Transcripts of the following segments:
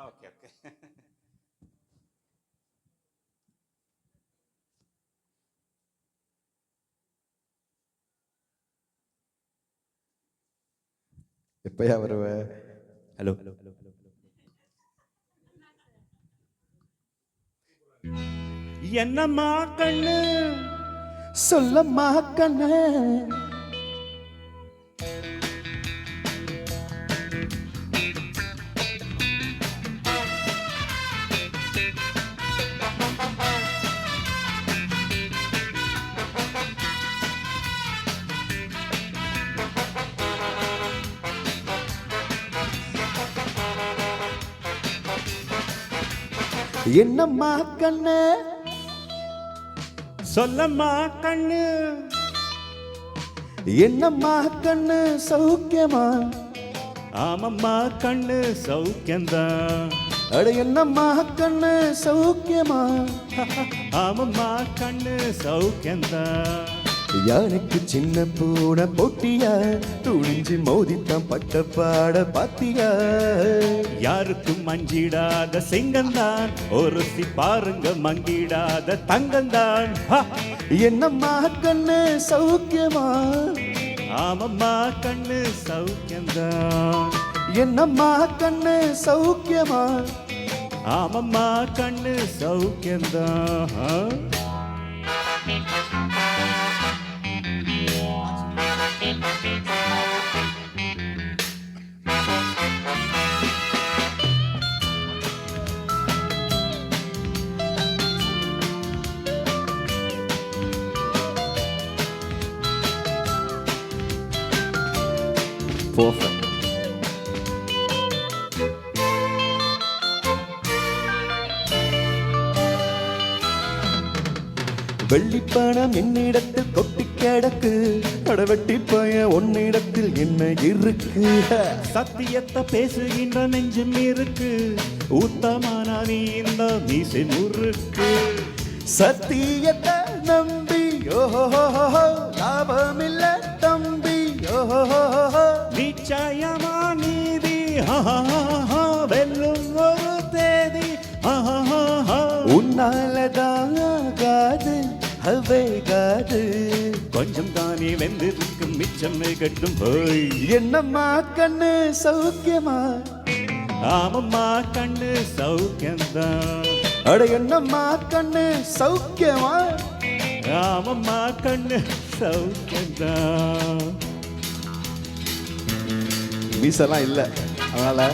Okay okay. எப்பயா வருவ? Hello. என்னம்மா கண்ணு சொல்லம்மா கண்ணு, என்னம்மா கண்ணு, சொல்லம்மா கண்ணு, என்னம்மா கண்ணு சௌக்கியமா? ஆமம்மா கண்ணு சௌக்கியந்தான். அட என்னம்மா கண்ணு சௌக்கியமா? ஆமம்மா கண்ணு சௌக்கியந்தான். யானைக்கு சின்ன பூனை போட்டியா, துணிஞ்சு மோதித்தான் பட்ட பாட பாத்தியா? யாருக்கும் மஞ்சிடாத சிங்கந்தான், ஒரு பாருங்க மங்கிடாத தங்கந்தான். என்னம்மா கண்ணு சௌக்கியமா? ஆமம்மா கண்ணு சௌக்கியந்தான். என்னம்மா கண்ணு சௌக்கியமா? ஆமம்மா கண்ணு சௌக்கியந்தான். Perfect. வெள்ளிப்பணம் என்னிடத்தில் கொட்டி கிடக்கு, கடவெட்டி பய உன்னிடத்தில் என்ன இருக்கு? சத்தியத்தை பேசுகின்ற நெஞ்சும் இருக்கு, ஊத்தமான நீ இந்த மீசை முறுக்கு. சத்தியத்தை நம்பி ஓஹோ லாபமில்ல தம்பி, ஓஹோ நிச்சயமா நீதி வெல்லும் ஒரு தேதி. உன்னாலதான் ஆகாது அவேகாது, கொஞ்சம் தானே வெந்திருக்கும் மிச்சம் கட்டும் போய். என்னம்மா கண்ணு சௌக்கியமா? ஆமம்மா கண்ணு சௌக்கியந்தான். அட என்னம்மா கண்ணு சௌக்கியமா? ஆமம்மா கண்ணு சௌக்கியந்தான். மீசெல்லாம் இல்ல அதனால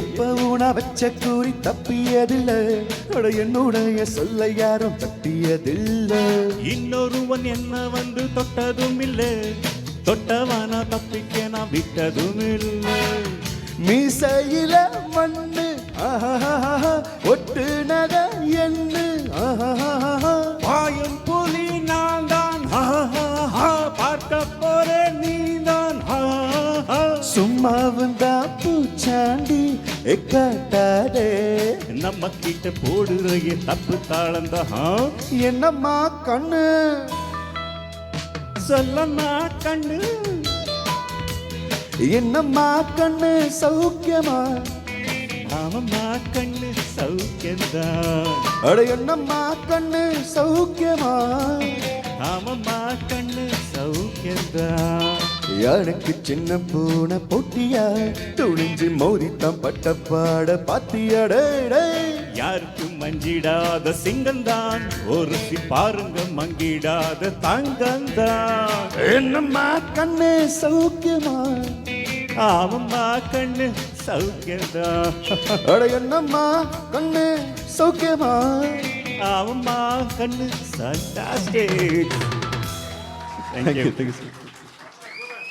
எப்ப உன வச்ச கூறி தப்பியதில்ல, என்னுடைய சொல்ல யாரும் தப்பியதில்ல. இன்னொருவன் என்ன வந்து தொட்டதும் இல்லை, தொட்டவானா தப்பிக்க நான் விட்டதும் இல்லை. மீசையில மண்ணு ஒட்டுனத எண்ணு, பாயும் புலி நான் தான் பார்க்க போறேன் நீதான். சும்மாவும் தான் பூச்சாண்டி எக்காட்டாதே, நம்ம கிட்ட போடுற தப்பு தாளந்தான். என்னம்மா கண்ணு, சொல்லம்மா கண்ணு, என்னம்மா கண்ணு சௌக்கியமா? ஆமம்மா கண்ணு சௌக்கியந்தான். அட என்னம்மா கண்ணு சௌக்கியமா? ஆமம்மா கண்ணு சௌக்கியந்தான். யானைக்கு சின்ன பூனை போட்டியா, துணிஞ்சு மோதித்தான் பட்ட பாட பாத்தியாடே. யாருக்கும் மஞ்சிடாத சிங்கந்தான், ஒரு பாருங்க மங்கிடாத தங்கந்தான். என்னம்மா கண்ணு சௌக்கியமா? ஆமம்மா கண்ணு சௌக்கியந்தான். அட என்னம்மா கண்ணு சௌக்கியமா? ஆமம்மா கண்ணு fantastic. Thank you. Thank you.